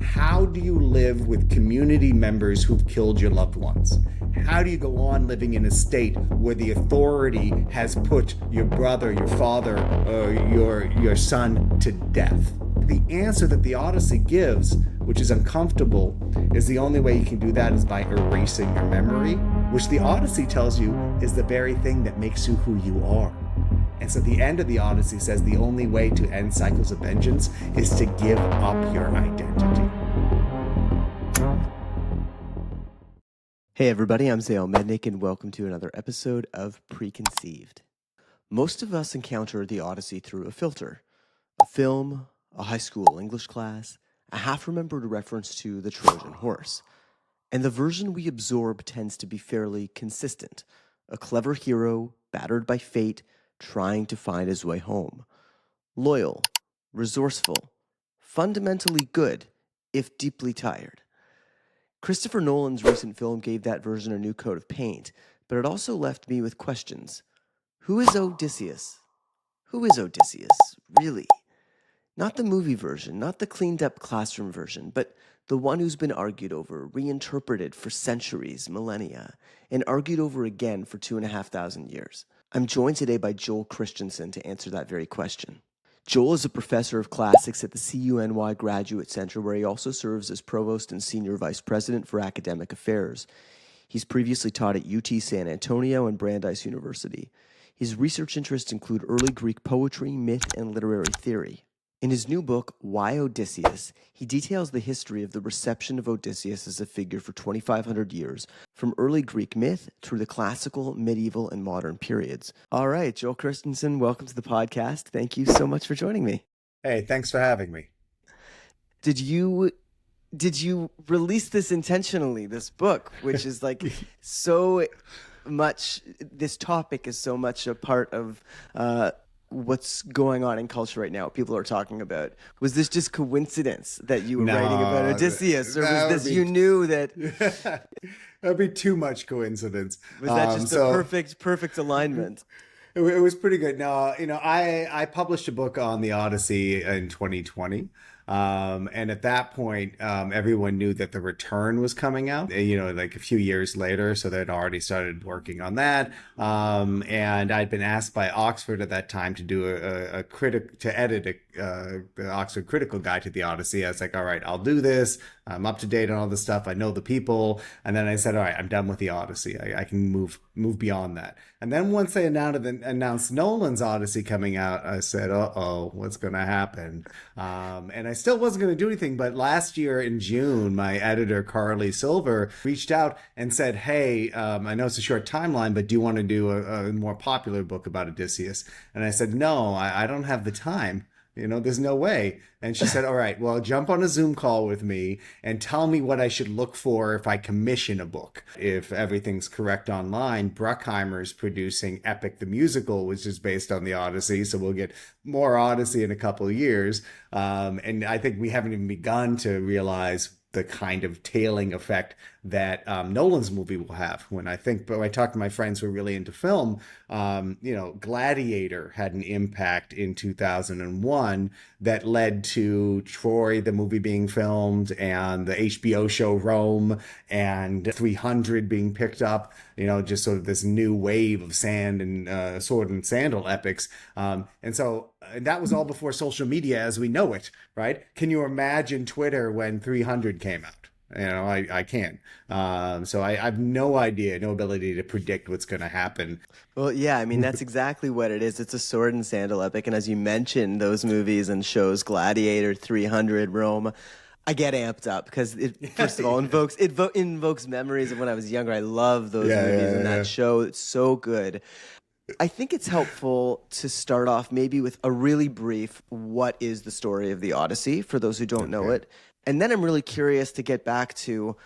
How do you live with community members who've killed your loved ones? How do you go on living in a state where the authority has put your brother, your father, or your son to death? The answer that the Odyssey gives, which is uncomfortable, is the only way you can do that is by erasing your memory, which the Odyssey tells you is the very thing that makes you who you are. And so the end of the Odyssey says the only way to end cycles of vengeance is to give up your identity. Hey everybody, I'm Zale Mednick and welcome to another episode of Preconceived. Most of us encounter the Odyssey through a filter. A film, a high school English class, a half-remembered reference to the Trojan horse. And the version we absorb tends to be fairly consistent. A clever hero, battered by fate, trying to find his way home. Loyal, resourceful, fundamentally good, if deeply tired. Christopher Nolan's recent film gave that version a new coat of paint, but it also left me with questions. Who is Odysseus? Who is Odysseus, really? Not the movie version, not the cleaned-up classroom version, but the one who's been argued over, reinterpreted for centuries, millennia, and argued over again for 2,500 years. I'm joined today by Joel Christensen to answer that very question. Joel is a professor of classics at the CUNY Graduate Center, where he also serves as provost and senior vice president for academic affairs. He's previously taught at UT San Antonio and Brandeis University. His research interests include early Greek poetry, myth, and literary theory. In his new book, Why Odysseus, he details the history of the reception of Odysseus as a figure for 2,500 years, from early Greek myth through the classical, medieval, and modern periods. All right, Joel Christensen, welcome to the podcast. Thank you so much for joining me. Hey, thanks for having me. Did you release this intentionally, this book, which is like so much, this topic is so much a part of what's going on in culture right now, what people are talking about. Was this just coincidence that you were writing about Odysseus, or was this you knew that? That would be too much coincidence. Was that just a perfect alignment? It was pretty good. No, I published a book on the Odyssey in 2020. And at that point, everyone knew that The Return was coming out, like a few years later. So they'd already started working on that. And I'd been asked by Oxford at that time to do to edit the Oxford Critical Guide to the Odyssey. I was like, all right, I'll do this. I'm up to date on all this stuff. I know the people. And then I said, all right, I'm done with the Odyssey. I can move beyond that. And then once they announced Nolan's Odyssey coming out, I said, uh-oh, what's going to happen? And I still wasn't going to do anything. But last year in June, my editor, Carly Silver, reached out and said, hey, I know it's a short timeline, but do you want to do a more popular book about Odysseus? And I said, no, I don't have the time. There's no way. And she said, all right, well, jump on a Zoom call with me and tell me what I should look for if I commission a book. If everything's correct online, Bruckheimer's producing Epic the Musical, which is based on the Odyssey. So we'll get more Odyssey in a couple of years. And I think we haven't even begun to realize the kind of tailing effect that Nolan's movie will have. When I talk to my friends who are really into film, Gladiator had an impact in 2001 that led to Troy, the movie being filmed, and the HBO show Rome, and 300 being picked up, just sort of this new wave of sand and sword and sandal epics. And that was all before social media as we know it, right? Can you imagine Twitter when 300 came out? I can't. So I have no idea, no ability to predict what's going to happen. Well, yeah, I mean, that's exactly what it is. It's a sword and sandal epic. And as you mentioned, those movies and shows, Gladiator, 300, Rome, I get amped up because it, first of all, invokes memories of when I was younger. I love those movies and that show. It's so good. I think it's helpful to start off maybe with a really brief, what is the story of the Odyssey, for those who don't know it. And then I'm really curious to get back to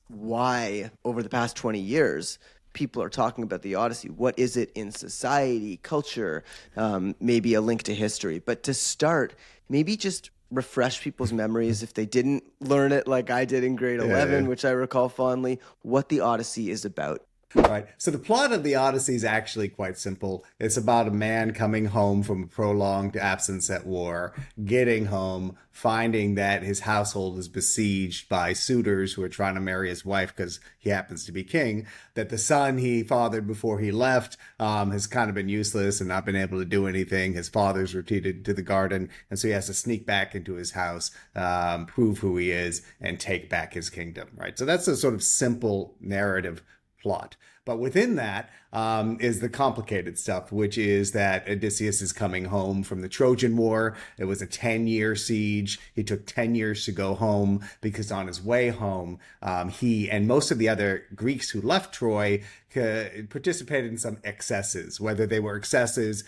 why, over the past 20 years, people are talking about the Odyssey. What is it in society, culture, maybe a link to history? But to start, maybe just refresh people's memories if they didn't learn it like I did in grade 11, which I recall fondly, what the Odyssey is about. Right. So the plot of the Odyssey is actually quite simple. It's about a man coming home from a prolonged absence at war, getting home, finding that his household is besieged by suitors who are trying to marry his wife because he happens to be king, that the son he fathered before he left has kind of been useless and not been able to do anything. His father's retreated to the garden, and so he has to sneak back into his house, prove who he is, and take back his kingdom, right? So that's a sort of simple narrative plot. But within that is the complicated stuff, which is that Odysseus is coming home from the Trojan War. It was a 10-year siege. He took 10 years to go home because on his way home, he and most of the other Greeks who left Troy participated in some excesses, whether they were excesses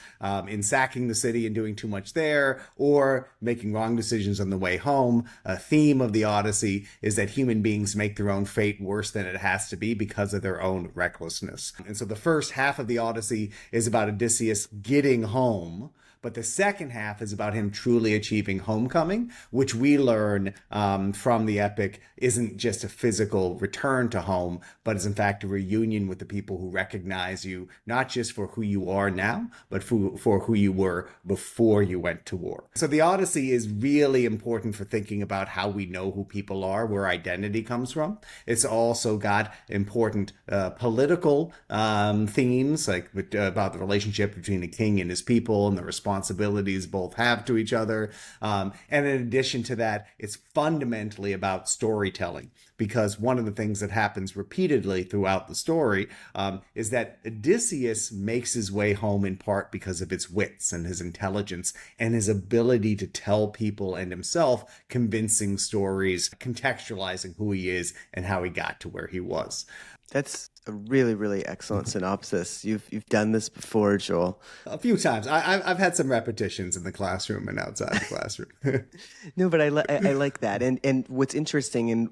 in sacking the city and doing too much there, or making wrong decisions on the way home. A theme of the Odyssey is that human beings make their own fate worse than it has to be because of their own recklessness. And so the first half of the Odyssey is about Odysseus getting home, but the second half is about him truly achieving homecoming, which we learn from the epic isn't just a physical return to home, but is in fact a reunion with the people who recognize you, not just for who you are now, but for who you were before you went to war. So the Odyssey is really important for thinking about how we know who people are, where identity comes from. It's also got important political themes, like about the relationship between the king and his people and the responsibilities both have to each other. And in addition to that, it's fundamentally about storytelling, because one of the things that happens repeatedly throughout the story is that Odysseus makes his way home in part because of his wits and his intelligence and his ability to tell people and himself convincing stories, contextualizing who he is and how he got to where he was. That's a really, really excellent synopsis. You've done this before, Joel. A few times. I've had some repetitions in the classroom and outside the classroom. No, but I like that. And what's interesting, and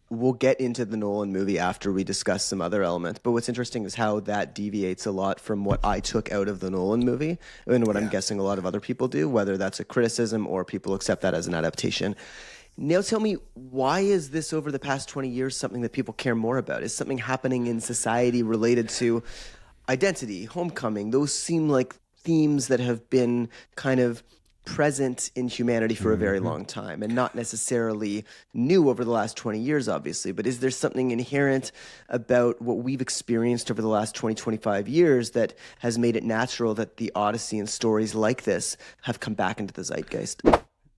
we'll get into the Nolan movie after we discuss some other elements, but what's interesting is how that deviates a lot from what I took out of the Nolan movie and what I'm guessing a lot of other people do, whether that's a criticism or people accept that as an adaptation. Now tell me, why is this over the past 20 years something that people care more about? Is something happening in society related to identity, homecoming? Those seem like themes that have been kind of present in humanity for a very long time and not necessarily new over the last 20 years, obviously. But is there something inherent about what we've experienced over the last 20, 25 years that has made it natural that the Odyssey and stories like this have come back into the zeitgeist?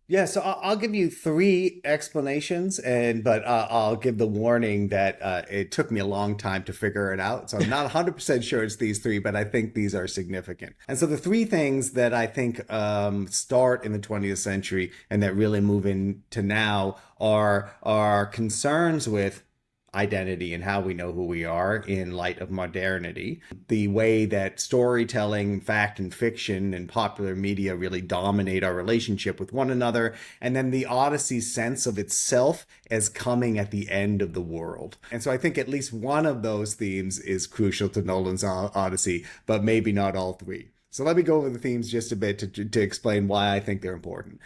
Yeah, so I'll give you three explanations, but I'll give the warning that it took me a long time to figure it out. So I'm not 100% sure it's these three, but I think these are significant. And so the three things that I think start in the 20th century and that really move into now are concerns with identity and how we know who we are in light of modernity, the way that storytelling, fact and fiction and popular media really dominate our relationship with one another, and then the Odyssey's sense of itself as coming at the end of the world. And so I think at least one of those themes is crucial to Nolan's Odyssey, but maybe not all three. So let me go over the themes just a bit to explain why I think they're important.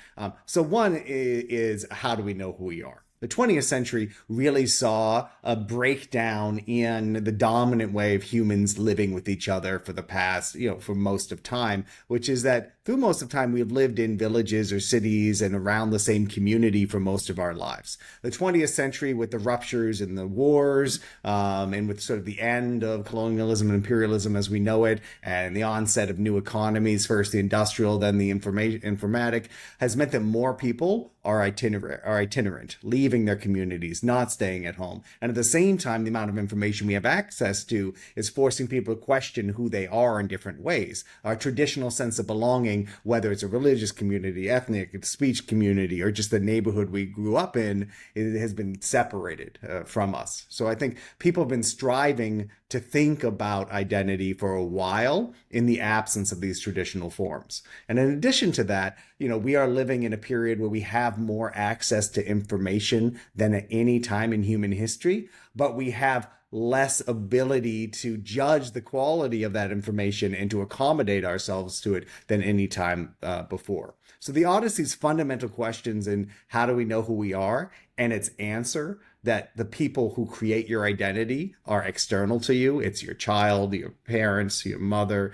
So one is how do we know who we are? The 20th century really saw a breakdown in the dominant way of humans living with each other for the past, for most of time, which is that through most of time, we've lived in villages or cities and around the same community for most of our lives. The 20th century, with the ruptures and the wars, and with sort of the end of colonialism and imperialism as we know it, and the onset of new economies, first the industrial, then the informatic, has meant that more people are itinerant, leaving their communities, not staying at home. And at the same time, the amount of information we have access to is forcing people to question who they are in different ways. Our traditional sense of belonging, whether it's a religious community, ethnic, speech community, or just the neighborhood we grew up in, it has been separated from us. So I think people have been striving to think about identity for a while in the absence of these traditional forms. And in addition to that, we are living in a period where we have more access to information than at any time in human history, but we have less ability to judge the quality of that information and to accommodate ourselves to it than any time before. So the Odyssey's fundamental questions in how do we know who we are, and its answer that the people who create your identity are external to you. It's your child, your parents, your mother,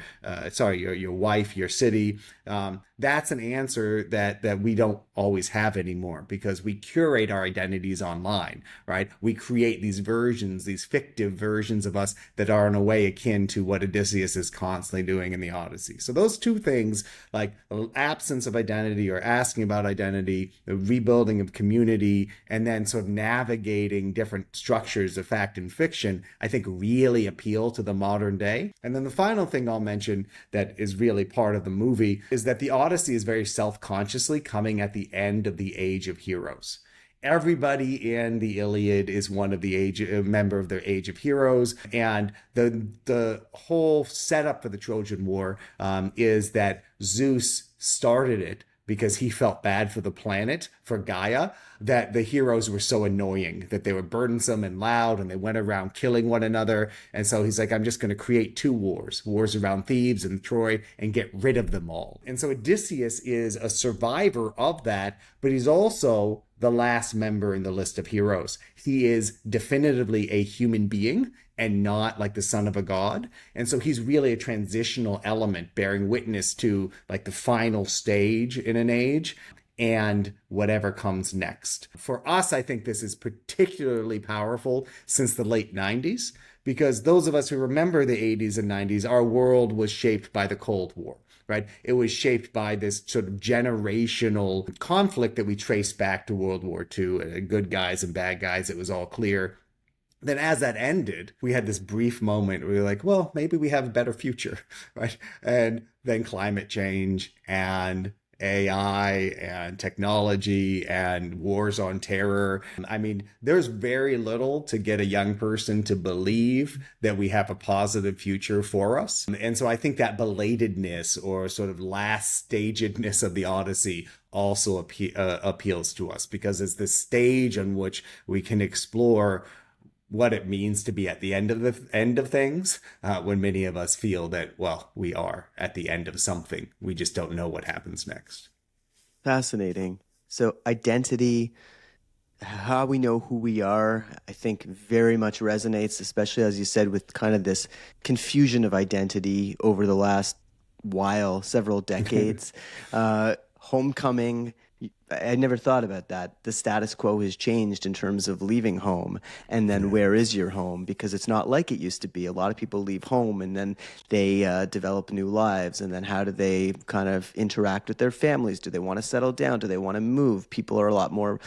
your wife, your city. That's an answer that we don't always have anymore because we curate our identities online, right? We create these versions, these fictive versions of us that are in a way akin to what Odysseus is constantly doing in the Odyssey. So those two things, like absence of identity or asking about identity, the rebuilding of community, and then sort of navigating different structures of fact and fiction, I think really appeal to the modern day. And then the final thing I'll mention that is really part of the movie is that the Odyssey is very self-consciously coming at the end of the age of heroes. Everybody in the Iliad is one of the member of the Age of Heroes, and the whole setup for the Trojan War is that Zeus started it because he felt bad for the planet, for Gaia, that the heroes were so annoying, that they were burdensome and loud, and they went around killing one another. And so he's like, I'm just going to create two wars around Thebes and Troy, and get rid of them all. And so Odysseus is a survivor of that, but he's also the last member in the list of heroes. He is definitively a human being and not like the son of a god. And so he's really a transitional element bearing witness to like the final stage in an age and whatever comes next. For us, I think this is particularly powerful since the late 90s, because those of us who remember the 80s and 90s, our world was shaped by the Cold War. Right? It was shaped by this sort of generational conflict that we trace back to World War II, good guys and bad guys. It was all clear. Then as that ended, we had this brief moment where we were like, well, maybe we have a better future, right? And then climate change and AI and technology and wars on terror. I mean, there's very little to get a young person to believe that we have a positive future for us. And so I think that belatedness or sort of last stagedness of the Odyssey also appeals to us because it's the stage on which we can explore what it means to be at the end of things, when many of us feel that, well, we are at the end of something. We just don't know what happens next. Fascinating. So identity, how we know who we are, I think very much resonates, especially as you said, with kind of this confusion of identity over the last while, several decades. Homecoming, I never thought about that. The status quo has changed in terms of leaving home. And then where is your home? Because it's not like it used to be. A lot of people leave home and then they develop new lives. And then how do they kind of interact with their families? Do they want to settle down? Do they want to move? People are a lot more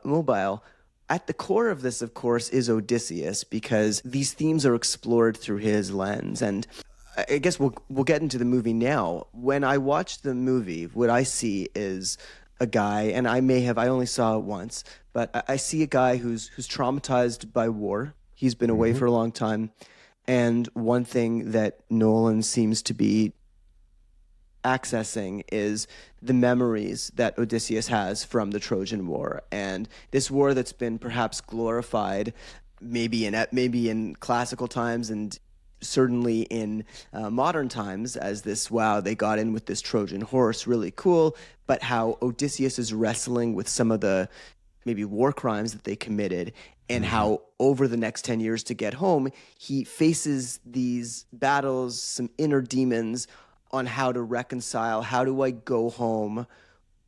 mobile. At the core of this, of course, is Odysseus, because these themes are explored through his lens. And I guess we'll get into the movie now. When I watch the movie, what I see is a guy, and I only saw it once, but I see a guy who's traumatized by war. He's been away for a long time. And one thing that Nolan seems to be accessing is the memories that Odysseus has from the Trojan War. And this war that's been perhaps glorified maybe in classical times and certainly in modern times as this, wow, they got in with this Trojan horse, really cool, but how Odysseus is wrestling with some of the maybe war crimes that they committed, and how over the next 10 years to get home, he faces these battles, some inner demons on how to reconcile, how do I go home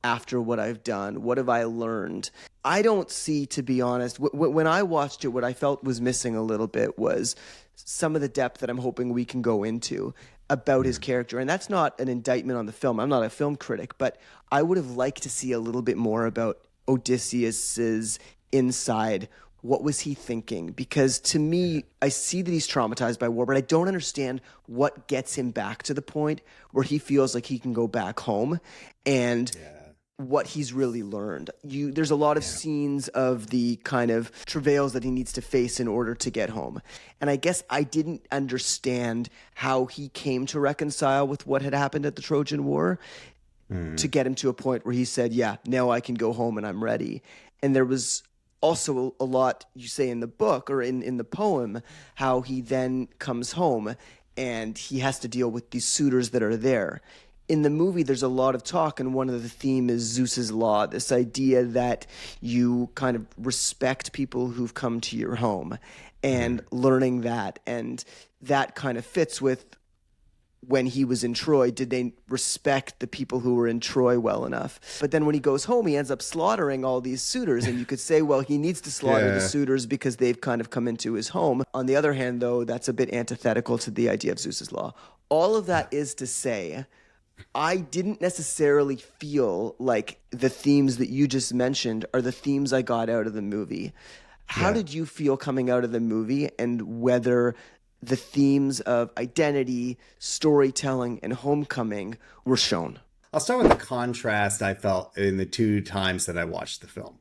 after what I've done? What have I learned? I don't see, to be honest, when I watched it, what I felt was missing a little bit was some of the depth that I'm hoping we can go into about his character. And that's not an indictment on the film. I'm not a film critic, but I would have liked to see a little bit more about Odysseus's inside. What was he thinking? Because to me, I see that he's traumatized by war, but I don't understand what gets him back to the point where he feels like he can go back home and what he's really learned. There's a lot of scenes of the kind of travails that he needs to face in order to get home. And I guess I didn't understand how he came to reconcile with what had happened at the Trojan War to get him to a point where he said, yeah, now I can go home and I'm ready. And there was also a lot you say in the book or in the poem, how he then comes home and he has to deal with these suitors that are there. In the movie, there's a lot of talk, and one of the theme is Zeus's law, this idea that you kind of respect people who've come to your home and learning that. And that kind of fits with when he was in Troy. Did they respect the people who were in Troy well enough? But then when he goes home, he ends up slaughtering all these suitors. And you could say, well, he needs to slaughter the suitors because they've kind of come into his home. On the other hand, though, that's a bit antithetical to the idea of Zeus's law. All of that is to say, I didn't necessarily feel like the themes that you just mentioned are the themes I got out of the movie. How did you feel coming out of the movie, and whether the themes of identity, storytelling, and homecoming were shown? I'll start with the contrast I felt in the 2 times that I watched the film.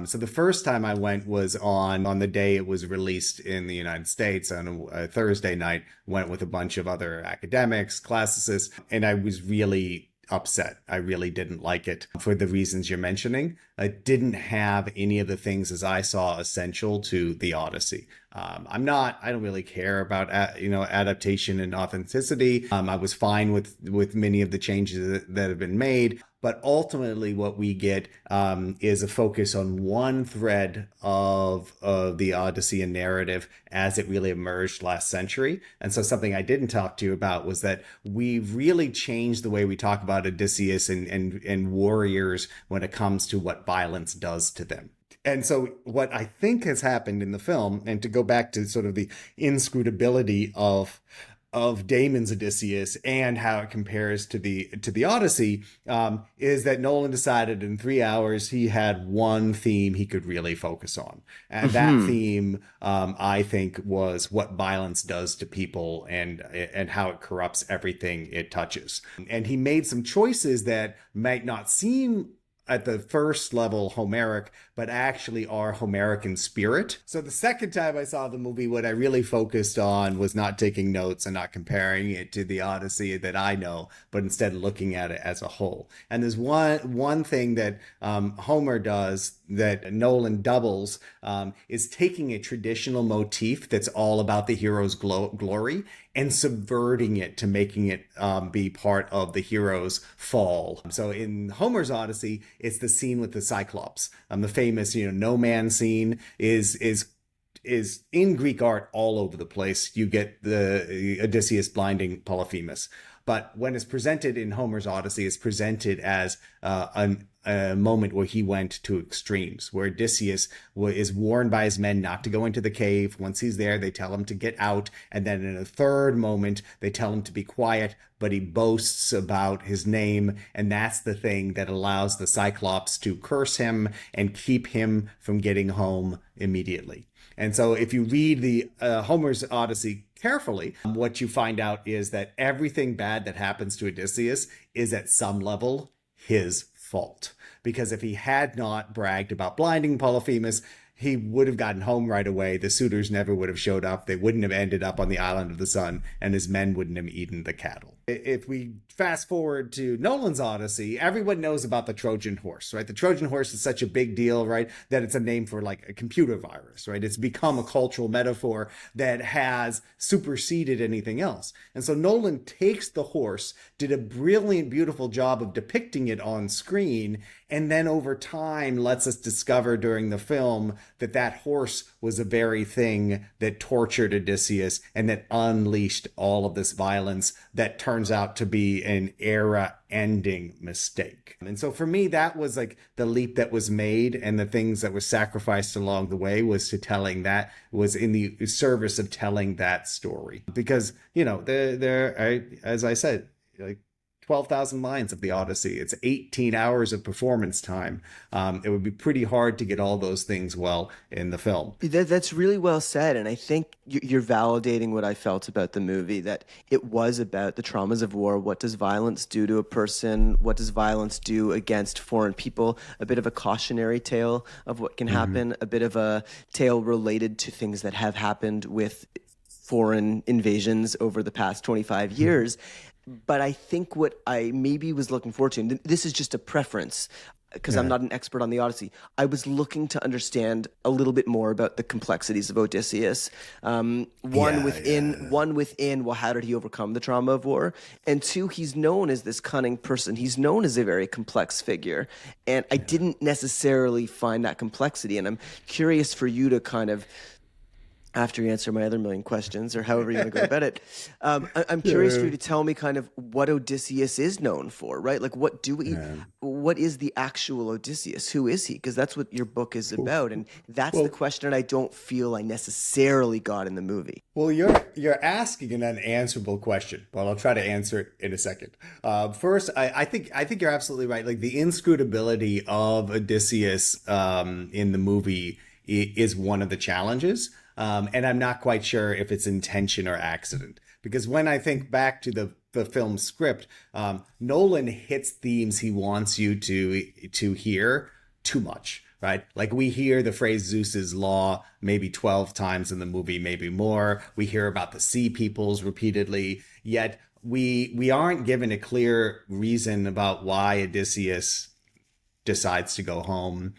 So the first time I went was on the day it was released in the United States on a Thursday night. Went with a bunch of other academics, classicists, and I was really upset. I really didn't like it for the reasons you're mentioning. It didn't have any of the things as I saw essential to the Odyssey. I don't really care about, adaptation and authenticity. I was fine with many of the changes that have been made. But ultimately, what we get is a focus on one thread of the Odyssean narrative as it really emerged last century. And so something I didn't talk to you about was that we really changed the way we talk about Odysseus and warriors when it comes to what violence does to them. And so what I think has happened in the film, and to go back to sort of the inscrutability of Damon's Odysseus and how it compares to the Odyssey, is that Nolan decided in 3 hours he had one theme he could really focus on. And that theme, I think, was what violence does to people and how it corrupts everything it touches. And he made some choices that might not seem at the first level Homeric, but actually are Homeric in spirit. So the second time I saw the movie, what I really focused on was not taking notes and not comparing it to the Odyssey that I know, but instead looking at it as a whole. And there's one thing that Homer does that Nolan doubles, is taking a traditional motif that's all about the hero's glory and subverting it to making it be part of the hero's fall. So in Homer's Odyssey, it's the scene with the Cyclops. The famous, no man scene is in Greek art all over the place. You get the Odysseus blinding Polyphemus. But when it's presented in Homer's Odyssey, it's presented as a moment where he went to extremes, where Odysseus is warned by his men not to go into the cave. Once he's there, they tell him to get out. And then in a third moment, they tell him to be quiet, but he boasts about his name. And that's the thing that allows the Cyclops to curse him and keep him from getting home immediately. And so if you read the Homer's Odyssey carefully, what you find out is that everything bad that happens to Odysseus is at some level his fault. Because if he had not bragged about blinding Polyphemus, he would have gotten home right away. The suitors never would have showed up. They wouldn't have ended up on the island of the sun, and his men wouldn't have eaten the cattle. If we fast forward to Nolan's Odyssey, everyone knows about the Trojan horse, right? The Trojan horse is such a big deal, right, that it's a name for like a computer virus, right? It's become a cultural metaphor that has superseded anything else. And so Nolan takes the horse, did a brilliant, beautiful job of depicting it on screen, and then over time lets us discover during the film that that horse was the very thing that tortured Odysseus and that unleashed all of this violence that turns out to be an era-ending mistake. And so for me, that was like the leap that was made, and the things that were sacrificed along the way was was in the service of telling that story. Because, as I said, like 12,000 lines of the Odyssey. It's 18 hours of performance time. It would be pretty hard to get all those things well in the film. That's really well said. And I think you're validating what I felt about the movie, that it was about the traumas of war. What does violence do to a person? What does violence do against foreign people? A bit of a cautionary tale of what can happen, a bit of a tale related to things that have happened with foreign invasions over the past 25 years. But I think what I maybe was looking forward to, and this is just a preference, because I'm not an expert on the Odyssey, I was looking to understand a little bit more about the complexities of Odysseus. One within, well, how did he overcome the trauma of war? And two, he's known as this cunning person. He's known as a very complex figure. And I didn't necessarily find that complexity. And I'm curious for you to kind of, after you answer my other million questions, or however you want to go about it, I'm curious for you to tell me kind of what Odysseus is known for, right? Like, what is the actual Odysseus? Who is he? Because that's what your book is about, and that's the question I don't feel I necessarily got in the movie. Well, you're asking an unanswerable question, but I'll try to answer it in a second. First, I think you're absolutely right. Like, the inscrutability of Odysseus in the movie is one of the challenges. And I'm not quite sure if it's intention or accident, because when I think back to the film script, Nolan hits themes he wants you to hear too much, right? Like, we hear the phrase Zeus's law maybe 12 times in the movie, maybe more. We hear about the sea peoples repeatedly, yet we aren't given a clear reason about why Odysseus decides to go home,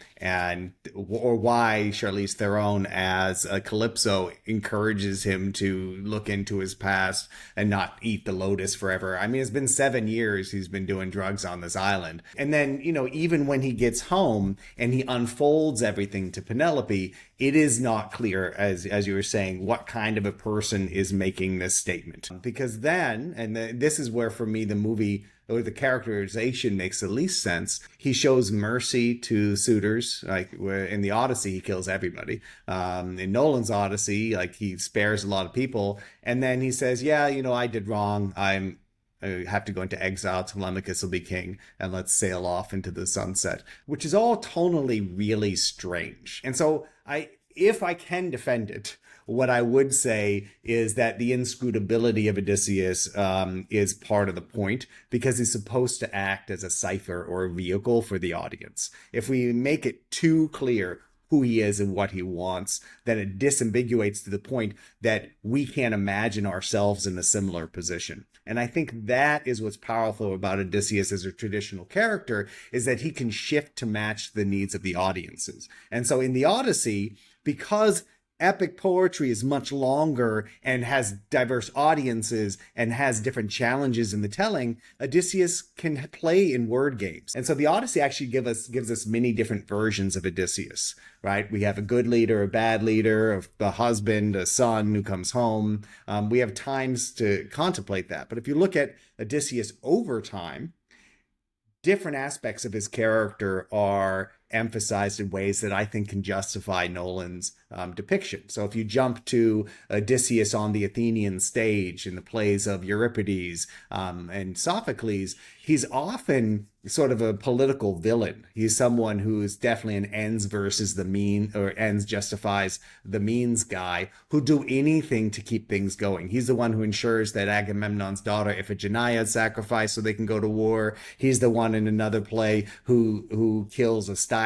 or why Charlize Theron as Calypso encourages him to look into his past and not eat the lotus forever. I mean, it's been 7 years he's been doing drugs on this island. And then, even when he gets home and he unfolds everything to Penelope, it is not clear, as you were saying, what kind of a person is making this statement. Because then, this is where for me the movie, or the characterization, makes the least sense. He shows mercy to suitors, like where in the Odyssey he kills everybody. In Nolan's Odyssey, like, he spares a lot of people, and then he says, "Yeah, I did wrong. I have to go into exile. Telemachus will be king, and let's sail off into the sunset," which is all tonally really strange. And so, if I can defend it, what I would say is that the inscrutability of Odysseus is part of the point, because he's supposed to act as a cipher or a vehicle for the audience. If we make it too clear who he is and what he wants, then it disambiguates to the point that we can't imagine ourselves in a similar position. And I think that is what's powerful about Odysseus as a traditional character, is that he can shift to match the needs of the audiences. And so in the Odyssey, because epic poetry is much longer and has diverse audiences and has different challenges in the telling, Odysseus can play in word games. And so the Odyssey actually gives us many different versions of Odysseus, right? We have a good leader, a bad leader, a husband, a son who comes home. We have times to contemplate that. But if you look at Odysseus over time, different aspects of his character are emphasized in ways that I think can justify Nolan's depiction. So if you jump to Odysseus on the Athenian stage in the plays of Euripides and Sophocles, he's often sort of a political villain. He's someone who's definitely an ends versus the mean, or ends justifies the means guy, who do anything to keep things going. He's the one who ensures that Agamemnon's daughter Iphigenia is sacrificed so they can go to war. He's the one in another play who kills Astyanax,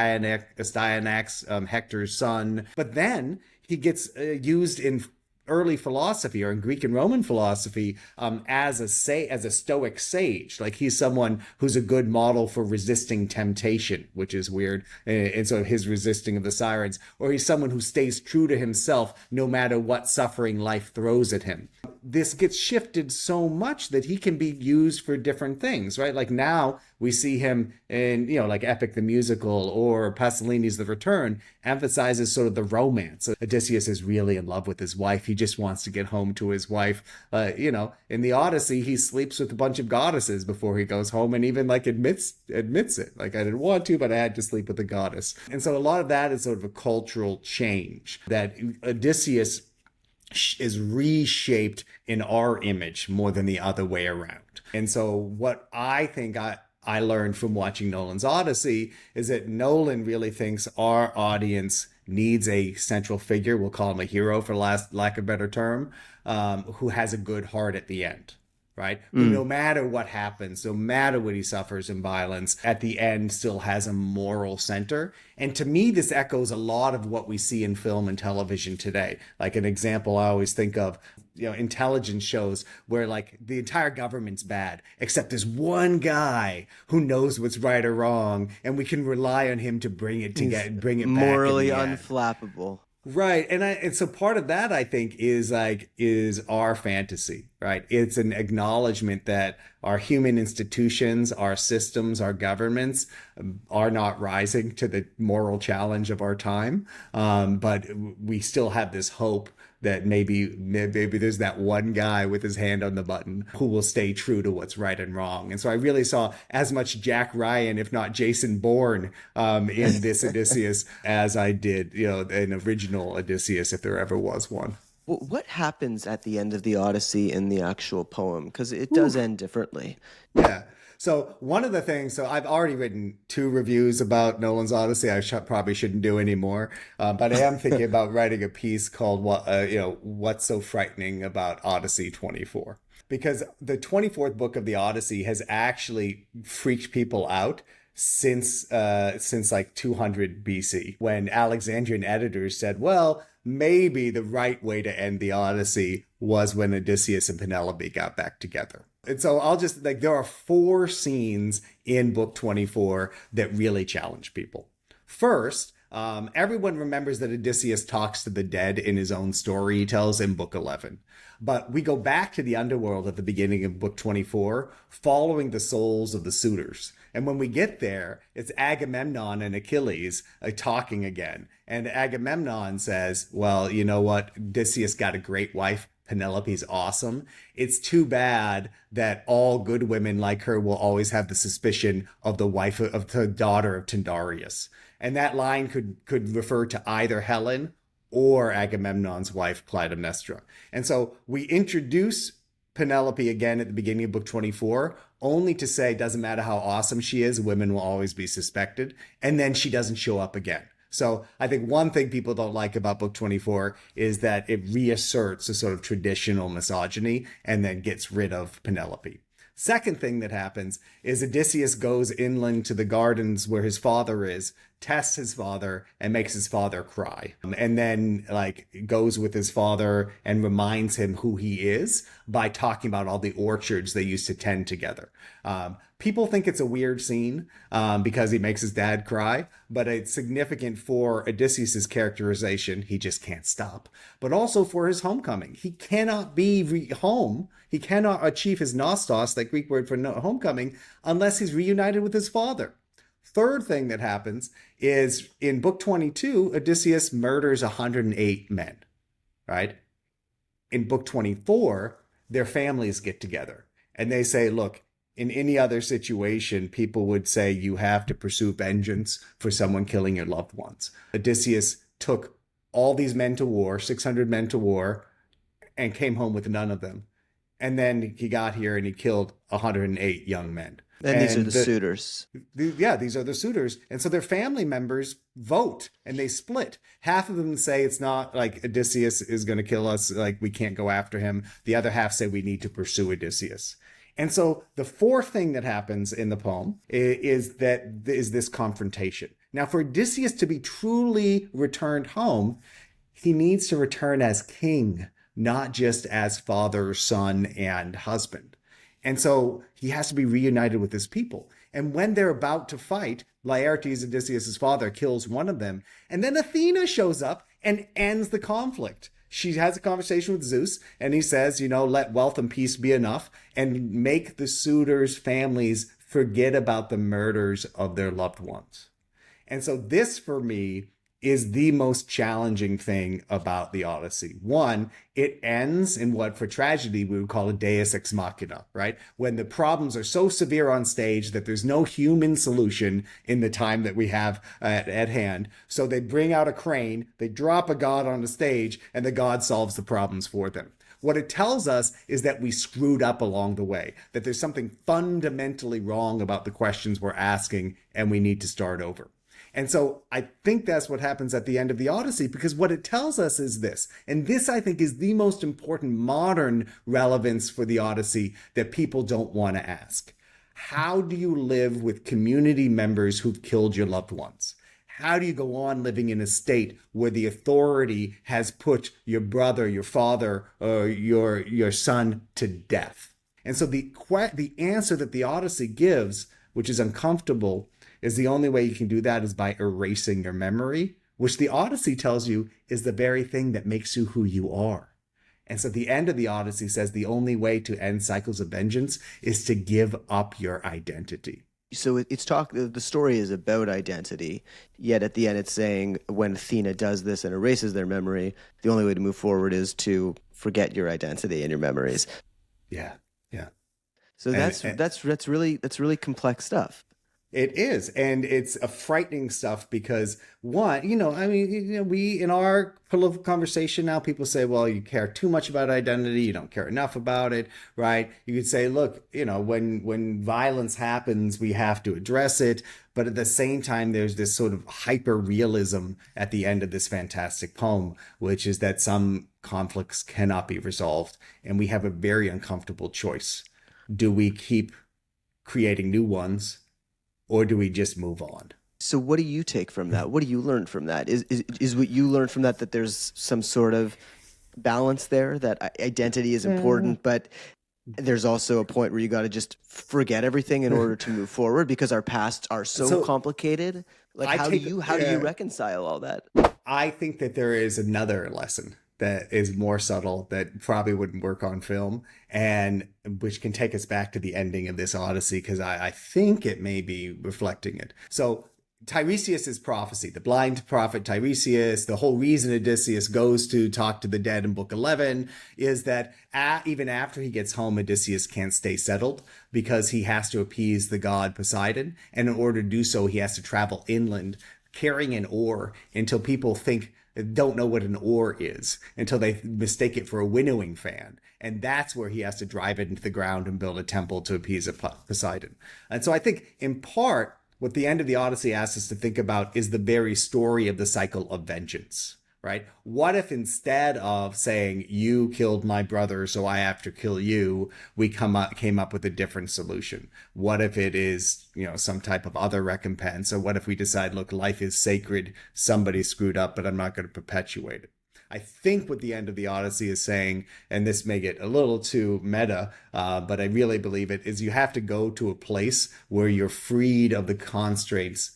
Hector's son. But then he gets used in early philosophy, or in Greek and Roman philosophy, as a Stoic sage. Like, he's someone who's a good model for resisting temptation, which is weird. And so his resisting of the sirens, or he's someone who stays true to himself no matter what suffering life throws at him. This gets shifted so much that he can be used for different things, right? Like, now we see him in, like Epic the Musical or Pasolini's The Return, emphasizes sort of the romance. Odysseus is really in love with his wife. He just wants to get home to his wife. In the Odyssey, he sleeps with a bunch of goddesses before he goes home, and even admits it. Like, I didn't want to, but I had to sleep with a goddess. And so a lot of that is sort of a cultural change, that Odysseus is reshaped in our image more than the other way around. And so what I think I learned from watching Nolan's Odyssey is that Nolan really thinks our audience needs a central figure, we'll call him a hero for lack of a better term, who has a good heart at the end. right? Who, no matter what happens, no matter what he suffers in violence, at the end still has a moral center. And to me, this echoes a lot of what we see in film and television today. Like an example I always think of, intelligence shows where like the entire government's bad, except there's one guy who knows what's right or wrong, and we can rely on him to bring it bring it back morally in the end. unflappable. Right. And so part of that, I think, is our fantasy, right? It's an acknowledgement that our human institutions, our systems, our governments are not rising to the moral challenge of our time. But we still have this hope that maybe there's that one guy with his hand on the button who will stay true to what's right and wrong. And so I really saw as much Jack Ryan, if not Jason Bourne, in this Odysseus as I did, an original Odysseus, if there ever was one. What happens at the end of the Odyssey in the actual poem? Because it does end differently. Yeah. So one of the things, so I've already written 2 reviews about Nolan's Odyssey. I probably shouldn't do any more, but I am thinking about writing a piece called "What's So Frightening About Odyssey 24?" Because the 24th book of the Odyssey has actually freaked people out since like 200 BC, when Alexandrian editors said, well, maybe the right way to end the Odyssey was when Odysseus and Penelope got back together. And so I'll just there are 4 scenes in book 24 that really challenge people. First, everyone remembers that Odysseus talks to the dead in his own story he tells in book 11. But we go back to the underworld at the beginning of book 24, following the souls of the suitors. And when we get there, it's Agamemnon and Achilles talking again. And Agamemnon says, well, you know what? Odysseus got a great wife. Penelope's awesome. It's too bad that all good women like her will always have the suspicion of the daughter of Tyndareus. And that line could refer to either Helen or Agamemnon's wife, Clytemnestra. And so we introduce Penelope again at the beginning of book 24, only to say, doesn't matter how awesome she is, women will always be suspected. And then she doesn't show up again. So I think one thing people don't like about book 24 is that it reasserts a sort of traditional misogyny and then gets rid of Penelope. Second thing that happens is Odysseus goes inland to the gardens where his father is, tests his father, and makes his father cry. And then goes with his father and reminds him who he is by talking about all the orchards they used to tend together. People think it's a weird scene because he makes his dad cry, but it's significant for Odysseus's characterization. He just can't stop. But also for his homecoming. He cannot be home. He cannot achieve his nostos, that Greek word for homecoming, unless he's reunited with his father. Third thing that happens is in book 22, Odysseus murders 108 men, right? In book 24, their families get together and they say, look, in any other situation, people would say you have to pursue vengeance for someone killing your loved ones. Odysseus took all these men to war, 600 men to war, and came home with none of them. And then he got here and he killed 108 young men. And these are the suitors. These are the suitors. And so their family members vote and they split. Half of them say it's not like Odysseus is going to kill us, like we can't go after him. The other half say we need to pursue Odysseus. And so the fourth thing that happens in the poem is this confrontation. Now, for Odysseus to be truly returned home, he needs to return as king, not just as father, son, and husband. And so he has to be reunited with his people. And when they're about to fight, Laertes, Odysseus' father, kills one of them. And then Athena shows up and ends the conflict. She has a conversation with Zeus and he says, let wealth and peace be enough and make the suitors' families forget about the murders of their loved ones. And so this, for me, is the most challenging thing about the Odyssey. One, it ends in what for tragedy we would call a deus ex machina, right? When the problems are so severe on stage that there's no human solution in the time that we have at hand. So they bring out a crane, they drop a god on the stage, and the god solves the problems for them. What it tells us is that we screwed up along the way, that there's something fundamentally wrong about the questions we're asking, and we need to start over. And so I think that's what happens at the end of the Odyssey, because what it tells us is this, and this I think is the most important modern relevance for the Odyssey that people don't want to ask. How do you live with community members who've killed your loved ones? How do you go on living in a state where the authority has put your brother, your father, or your son to death? And so the answer that the Odyssey gives, which is uncomfortable, is the only way you can do that is by erasing your memory, which the Odyssey tells you is the very thing that makes you who you are. And so the end of the Odyssey says the only way to end cycles of vengeance is to give up your identity. So the story is about identity, yet at the end it's saying when Athena does this and erases their memory, the only way to move forward is to forget your identity and your memories. Yeah, yeah. So that's really complex stuff. It is, and it's a frightening stuff because one, we in our political conversation now, people say, well, you care too much about identity, you don't care enough about it, right? You could say, look, when violence happens, we have to address it, but at the same time, there's this sort of hyper realism at the end of this fantastic poem, which is that some conflicts cannot be resolved, and we have a very uncomfortable choice. Do we keep creating new ones? Or do we just move on? So what do you take from that? What do you learn from that? Is what you learned from that there's some sort of balance there, that identity is important, but there's also a point where you got to just forget everything in order to move forward because our pasts are so complicated? Like, how do you reconcile all that? I think that there is another lesson that is more subtle that probably wouldn't work on film, and which can take us back to the ending of this Odyssey, because I think it may be reflecting it. So Tiresias's prophecy, the blind prophet Tiresias, the whole reason Odysseus goes to talk to the dead in book 11 is that even after he gets home, Odysseus can't stay settled because he has to appease the god Poseidon. And in order to do so, he has to travel inland carrying an oar until people don't know what an oar is, until they mistake it for a winnowing fan. And that's where he has to drive it into the ground and build a temple to appease Poseidon. And so I think in part, what the end of the Odyssey asks us to think about is the very story of the cycle of vengeance, right? What if instead of saying, you killed my brother, so I have to kill you, we came up with a different solution? What if it is, some type of other recompense? Or what if we decide, look, life is sacred, somebody screwed up, but I'm not going to perpetuate it? I think what the end of the Odyssey is saying, and this may get a little too meta, but I really believe it, is you have to go to a place where you're freed of the constraints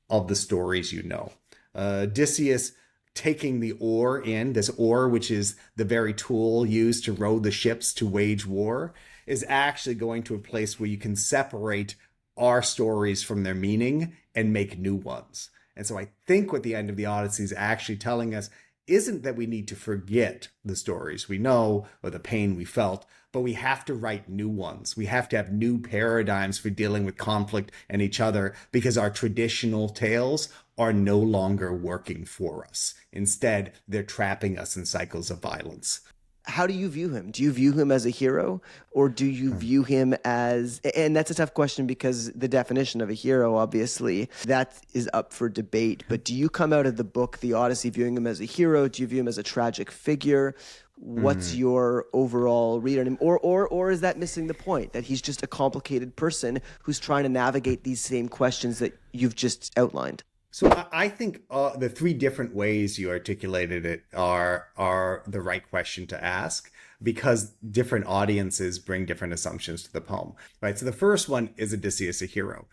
of the stories you know. Odysseus taking the oar this oar, which is the very tool used to row the ships to wage war, is actually going to a place where you can separate our stories from their meaning and make new ones. And so I think what the end of the Odyssey is actually telling us isn't that we need to forget the stories we know or the pain we felt, but we have to write new ones. We have to have new paradigms for dealing with conflict and each other, because our traditional tales are no longer working for us. Instead, they're trapping us in cycles of violence. How do you view him? Do you view him as a hero, or do you view him as, and that's a tough question because the definition of a hero, obviously, that is up for debate, but do you come out of the book, The Odyssey, viewing him as a hero? Do you view him as a tragic figure? What's your overall read on him? Or is that missing the point, that he's just a complicated person who's trying to navigate these same questions that you've just outlined? So I think the three different ways you articulated it are the right question to ask, because different audiences bring different assumptions to the poem, right? So the first one, is Odysseus a hero?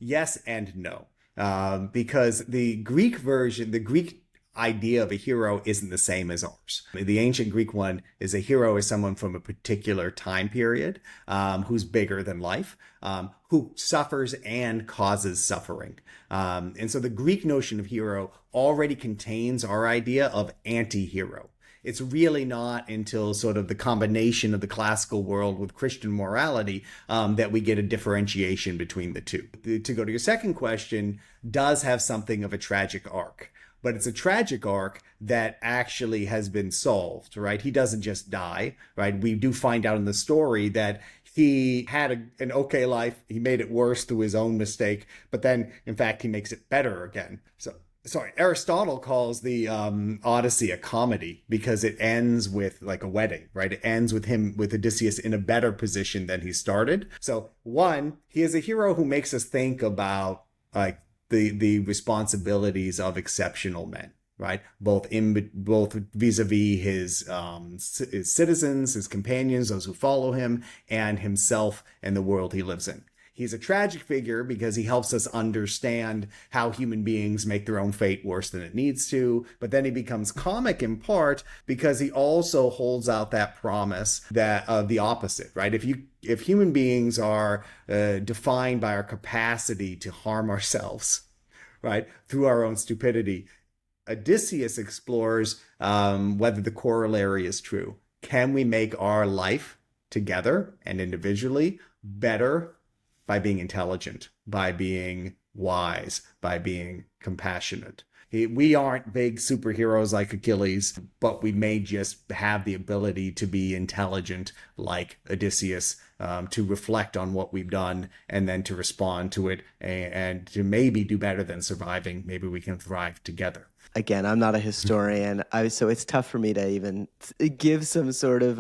Yes and no, because the Greek version, the Greek idea of a hero isn't the same as ours. The ancient Greek one is a hero is someone from a particular time period, who's bigger than life, who suffers and causes suffering. And so the Greek notion of hero already contains our idea of anti-hero. It's really not until sort of the combination of the classical world with Christian morality that we get a differentiation between the two. To go to your second question, does have something of a tragic arc. But it's a tragic arc that actually has been solved, right? He doesn't just die, right? We do find out in the story that he had an okay life. He made it worse through his own mistake, but then, in fact, he makes it better again. So, sorry, Aristotle calls the Odyssey a comedy because it ends with like a wedding, right? It ends with Odysseus in a better position than he started. So, one, he is a hero who makes us think about like the responsibilities of exceptional men, right? Both vis-a-vis his citizens, his companions, those who follow him, and himself and the world he lives in. He's a tragic figure because he helps us understand how human beings make their own fate worse than it needs to. But then he becomes comic in part because he also holds out that promise that the opposite, right? If human beings are defined by our capacity to harm ourselves, right, through our own stupidity, Odysseus explores whether the corollary is true. Can we make our life together and individually better by being intelligent, by being wise, by being compassionate? We aren't big superheroes like Achilles, but we may just have the ability to be intelligent like Odysseus, to reflect on what we've done and then to respond to it and to maybe do better than surviving. Maybe we can thrive together. Again, I'm not a historian, so it's tough for me to even give some sort of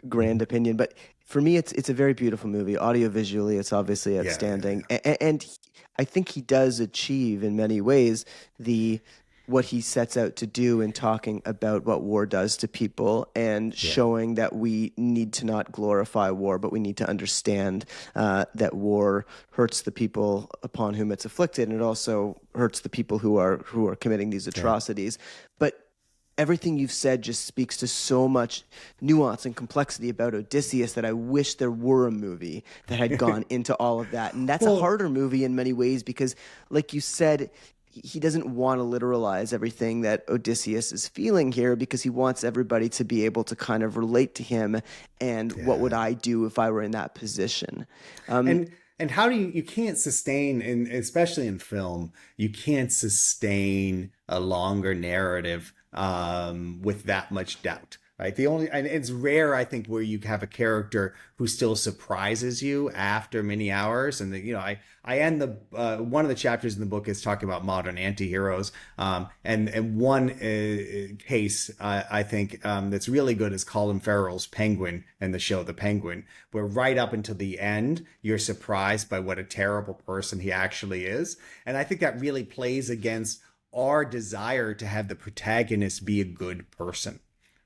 grand opinion. But for me, it's a very beautiful movie. Audiovisually, it's obviously outstanding, and I think he does achieve in many ways what he sets out to do in talking about what war does to people and showing that we need to not glorify war, but we need to understand that war hurts the people upon whom it's afflicted, and it also hurts the people who are committing these atrocities. But everything you've said just speaks to so much nuance and complexity about Odysseus that I wish there were a movie that had gone into all of that. And that's a harder movie in many ways because, like you said, he doesn't want to literalize everything that Odysseus is feeling here because he wants everybody to be able to kind of relate to him and what would I do if I were in that position. And how do you can't sustain, and especially in film, you can't sustain a longer narrative with that much doubt. Right. And it's rare, I think, where you have a character who still surprises you after many hours. And I end one of the chapters in the book is talking about modern antiheroes. And one case I think that's really good is Colin Farrell's Penguin and the show The Penguin, where right up until the end you're surprised by what a terrible person he actually is. And I think that really plays against our desire to have the protagonist be a good person.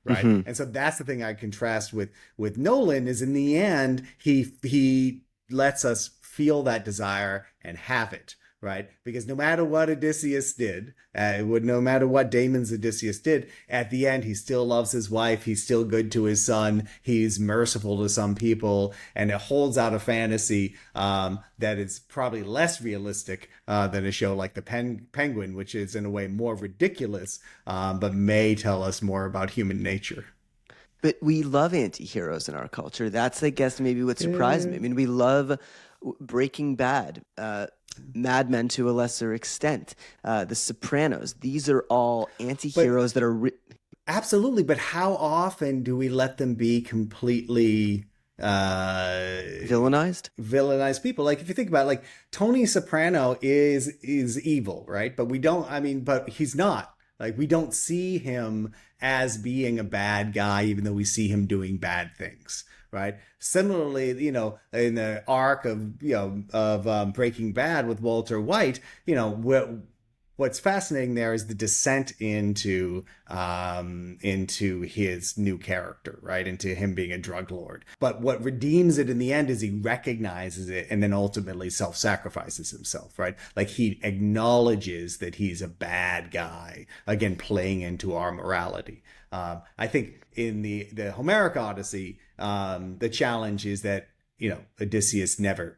Right. Mm-hmm. And so that's the thing I contrast with Nolan is in the end, he lets us feel that desire and have it. Right. Because no matter what Odysseus did, no matter what Damon's Odysseus did, at the end, he still loves his wife. He's still good to his son. He's merciful to some people. And it holds out a fantasy that is probably less realistic than a show like The Penguin, which is in a way more ridiculous, but may tell us more about human nature. But we love anti-heroes in our culture. That's, I guess, maybe what surprised me. I mean, we love Breaking Bad, Mad Men to a lesser extent, The Sopranos. These are all anti-heroes that are... Absolutely, but how often do we let them be completely... villainized people? Like, if you think about it, like, Tony Soprano is evil, right? But but he's not. Like, we don't see him as being a bad guy, even though we see him doing bad things. Right. Similarly, in the arc of Breaking Bad with Walter White, what's fascinating there is the descent into his new character, right? Into him being a drug lord. But what redeems it in the end is he recognizes it and then ultimately self-sacrifices himself, right? Like he acknowledges that he's a bad guy, again, playing into our morality. I think in the Homeric Odyssey, the challenge is that, Odysseus never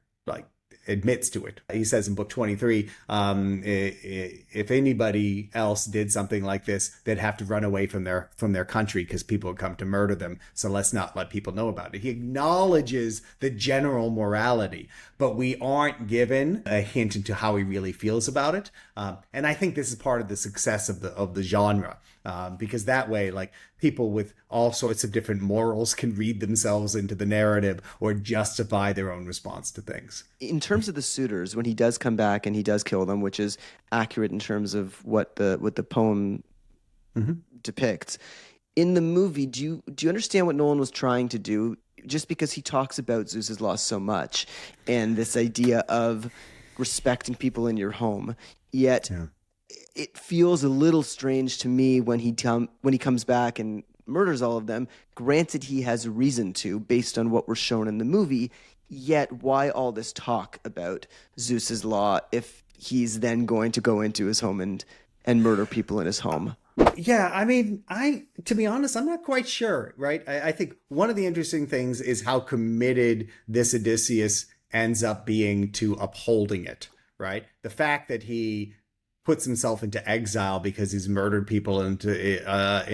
admits to it. He says in book 23, if anybody else did something like this, they'd have to run away from their country because people would come to murder them. So let's not let people know about it. He acknowledges the general morality, but we aren't given a hint into how he really feels about it. And I think this is part of the success of the genre, because that way, like, people with all sorts of different morals can read themselves into the narrative or justify their own response to things. In terms of the suitors, when he does come back and he does kill them, which is accurate in terms of what the poem depicts, in the movie, do you understand what Nolan was trying to do? Just because he talks about Zeus's law so much and this idea of respecting people in your home, yet it feels a little strange to me when he comes back and murders all of them. Granted, he has a reason to, based on what we're shown in the movie, yet why all this talk about Zeus's law if he's then going to go into his home and murder people in his home? Yeah, I mean, to be honest, I'm not quite sure, right? I think one of the interesting things is how committed this Odysseus ends up being to upholding it, right? The fact that he puts himself into exile because he's murdered people in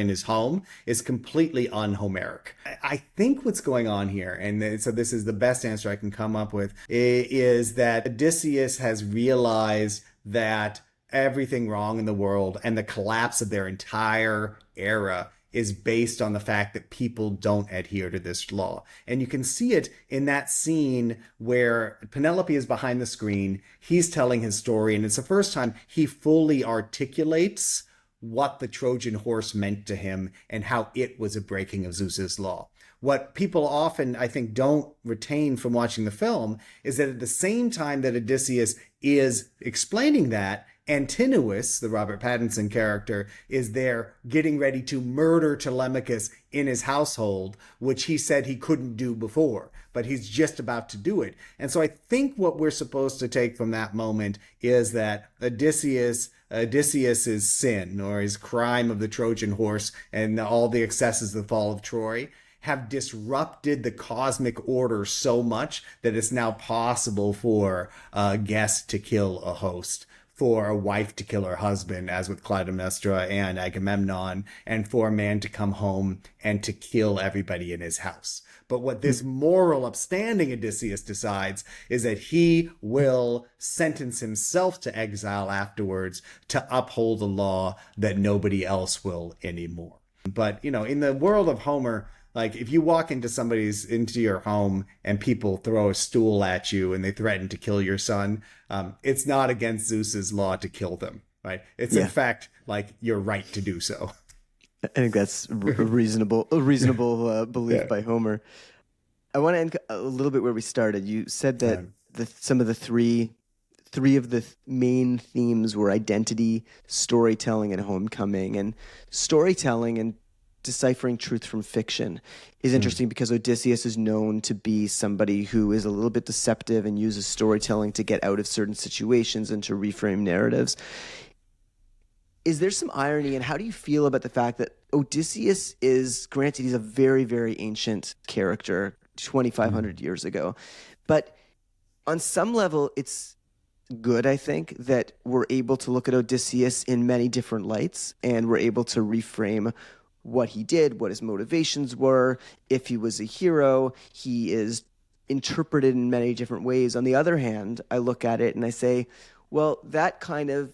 his home is completely un-Homeric. I think what's going on here, and so this is the best answer I can come up with, is that Odysseus has realized that everything wrong in the world and the collapse of their entire era is based on the fact that people don't adhere to this law. And you can see it in that scene where Penelope is behind the screen. He's telling his story, and it's the first time he fully articulates what the Trojan horse meant to him and how it was a breaking of Zeus's law. What people often, I think, don't retain from watching the film is that at the same time that Odysseus is explaining that, Antinous, the Robert Pattinson character, is there getting ready to murder Telemachus in his household, which he said he couldn't do before, but he's just about to do it. And so I think what we're supposed to take from that moment is that Odysseus's sin, or his crime of the Trojan horse and all the excesses of the fall of Troy, have disrupted the cosmic order so much that it's now possible for a guest to kill a host, for a wife to kill her husband, as with Clytemnestra and Agamemnon, and for a man to come home and to kill everybody in his house. But what this moral upstanding Odysseus decides is that he will sentence himself to exile afterwards to uphold a law that nobody else will anymore. But, in the world of Homer, like, if you walk into your home and people throw a stool at you and they threaten to kill your son, it's not against Zeus's law to kill them, right? It's in fact like your right to do so. I think that's a reasonable belief by Homer. I want to end a little bit where we started. You said that some of the three of the main themes were identity, storytelling, and homecoming. And storytelling and deciphering truth from fiction is interesting because Odysseus is known to be somebody who is a little bit deceptive and uses storytelling to get out of certain situations and to reframe narratives. Is there some irony, and how do you feel about the fact that Odysseus is, granted, he's a very, very ancient character, 2,500 years ago, but on some level it's good, I think, that we're able to look at Odysseus in many different lights, and we're able to reframe what he did, what his motivations were. If he was a hero, he is interpreted in many different ways. On the other hand, I look at it and I say, well, that kind of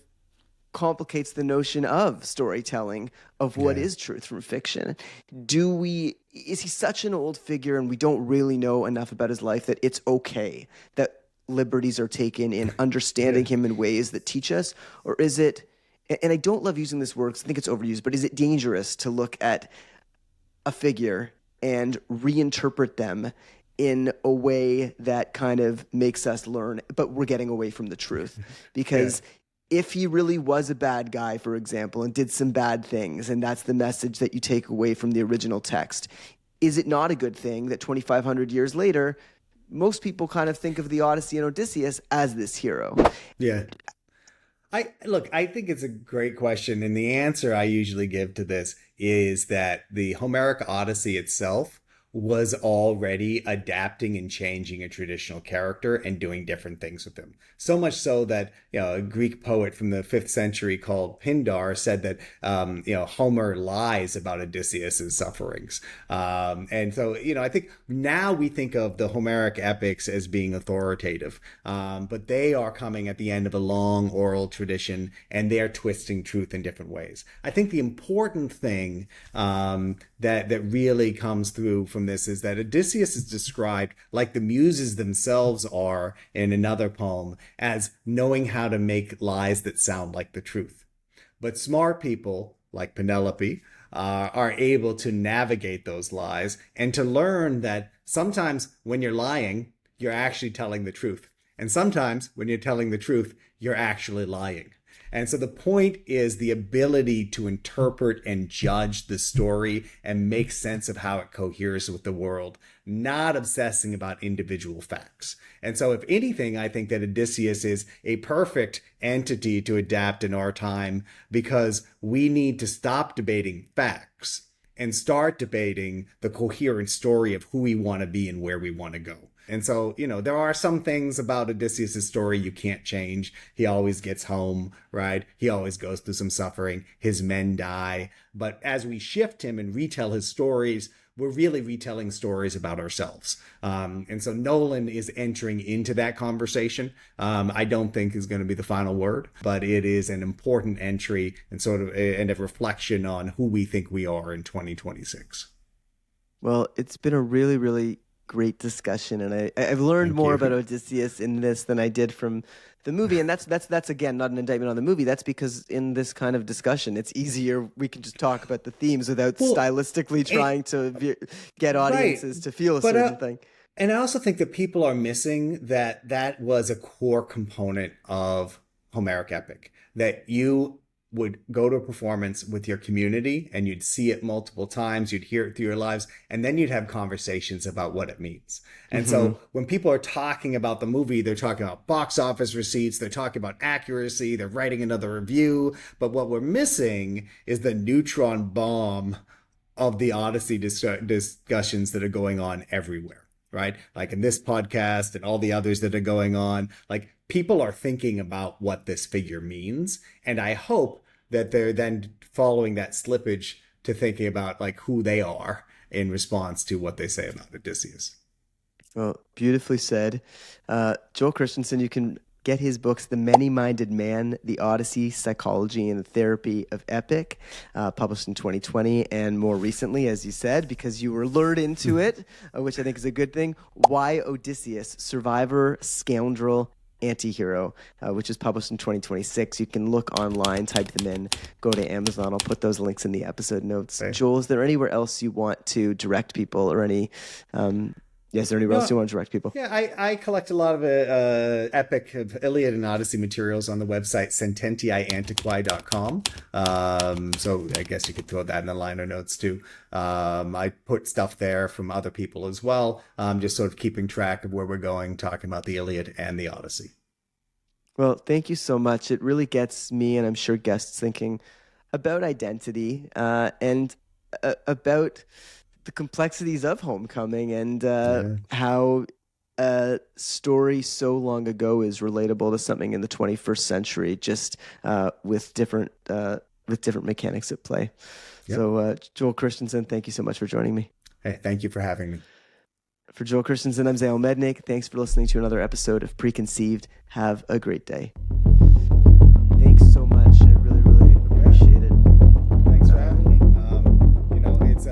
complicates the notion of storytelling, of what is truth from fiction. Is he such an old figure and we don't really know enough about his life that it's okay that liberties are taken in understanding him in ways that teach us? Or is it, and I don't love using this word because I think it's overused, but is it dangerous to look at a figure and reinterpret them in a way that kind of makes us learn, but we're getting away from the truth? Because if he really was a bad guy, for example, and did some bad things, and that's the message that you take away from the original text, is it not a good thing that 2,500 years later, most people kind of think of the Odyssey and Odysseus as this hero? Yeah. I think it's a great question. And the answer I usually give to this is that the Homeric Odyssey itself was already adapting and changing a traditional character and doing different things with him. So much so that, a Greek poet from the 5th century called Pindar said that, Homer lies about Odysseus's sufferings. And so, I think now we think of the Homeric epics as being authoritative, but they are coming at the end of a long oral tradition, and they are twisting truth in different ways. I think the important thing that really comes through from this is that Odysseus is described, like the muses themselves are in another poem, as knowing how to make lies that sound like the truth. But smart people, like Penelope, are able to navigate those lies and to learn that sometimes when you're lying, you're actually telling the truth. And sometimes when you're telling the truth, you're actually lying. And so the point is the ability to interpret and judge the story and make sense of how it coheres with the world, not obsessing about individual facts. And so if anything, I think that Odysseus is a perfect entity to adapt in our time, because we need to stop debating facts and start debating the coherent story of who we want to be and where we want to go. And so, there are some things about Odysseus' story you can't change. He always gets home, right? He always goes through some suffering. His men die. But as we shift him and retell his stories, we're really retelling stories about ourselves. And so Nolan is entering into that conversation. I don't think is going to be the final word, but it is an important entry and and a reflection on who we think we are in 2026. Well, it's been a really, really great discussion, and I've learned more about Odysseus in this than I did from the movie, and that's again not an indictment on the movie. That's because in this kind of discussion, it's easier. We can just talk about the themes without stylistically trying to get audiences to feel a certain thing. And I also think that people are missing that was a core component of Homeric epic, that you would go to a performance with your community and you'd see it multiple times, you'd hear it through your lives, and then you'd have conversations about what it means. And so when people are talking about the movie, they're talking about box office receipts, they're talking about accuracy, they're writing another review. But what we're missing is the neutron bomb of the Odyssey discussions that are going on everywhere, right? Like in this podcast and all the others that are going on, like people are thinking about what this figure means. And I hope that they're then following that slippage to thinking about like who they are in response to what they say about Odysseus. Well, beautifully said. Joel Christensen, you can get his books, The Many-Minded Man, The Odyssey, Psychology and the Therapy of Epic, published in 2020, and more recently, as you said, because you were lured into it, which I think is a good thing, Why Odysseus, Survivor, Scoundrel, Antihero, which is published in 2026. You can look online, type them in, go to Amazon. I'll put those links in the episode notes. Right. Joel, is there anywhere else you want to direct people, or any... is there anywhere else you want to direct people? Yeah, I collect a lot of epic of Iliad and Odyssey materials on the website sententiaantiqui.com. So I guess you could throw that in the liner notes too. I put stuff there from other people as well, just sort of keeping track of where we're going, talking about the Iliad and the Odyssey. Well, thank you so much. It really gets me, and I'm sure guests, thinking about identity and about the complexities of homecoming, and how a story so long ago is relatable to something in the 21st century, just with different mechanics at play. Yep. So Joel Christensen, thank you so much for joining me. Hey, thank you for having me. For Joel Christensen, I'm Zale Mednick. Thanks for listening to another episode of Preconceived. Have a great day. Thanks so much. I really, really appreciate it. Thanks for having me. It's